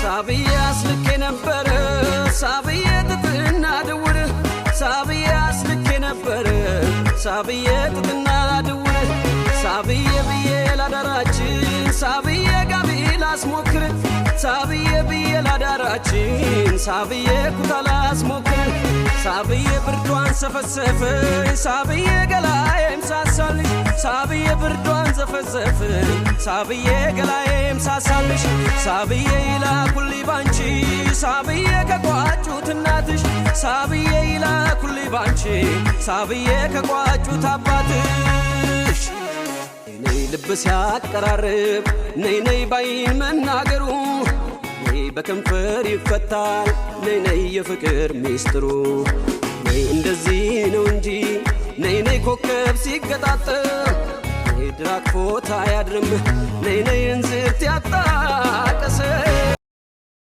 ሳብዬ አስልኬ ነበር ሳብዬ ጥጥና ድውር ሳብዬ አስልኬ ነበር ሳብዬ ጥጥና ድውር ሳብዬ ብዬ ላዳራችን ሳብዬ ጋቢ ላስሞክር ሳብዬ ብዬ ላዳራችን ሳብዬ ኩታ ላስሞክር ሳብዬ ብርዷን ሰፈሰፈኝ ሳብዬ ገላዬም ሳሳልሽ ሳብዬ ብርዷን ዘፈዘፈኝ ሳብዬ ገላዬም ሳሳልሽ ሳብዬ ይላኩልኝ ባንቺ ሳብዬ ከቋጩት እናትሽ ሳብዬ ይላኩልኝ ባንቺ ሳብዬ ከቋጩት አባትሽ ነይ ልብ ሲያቀራርብ ነይ ነይ ባይን መናገሩ ነይ በከንፈር ይፈታል ነይ ነይ የፍቅር ሚስጥሩ ነይ እንደዚህ ነው እንጂ ነይ ነይ ኮከብ ሲገጣጠም ነይ ድራቅፎት አያድርም ነይ ነይ እንዝርት ያጣ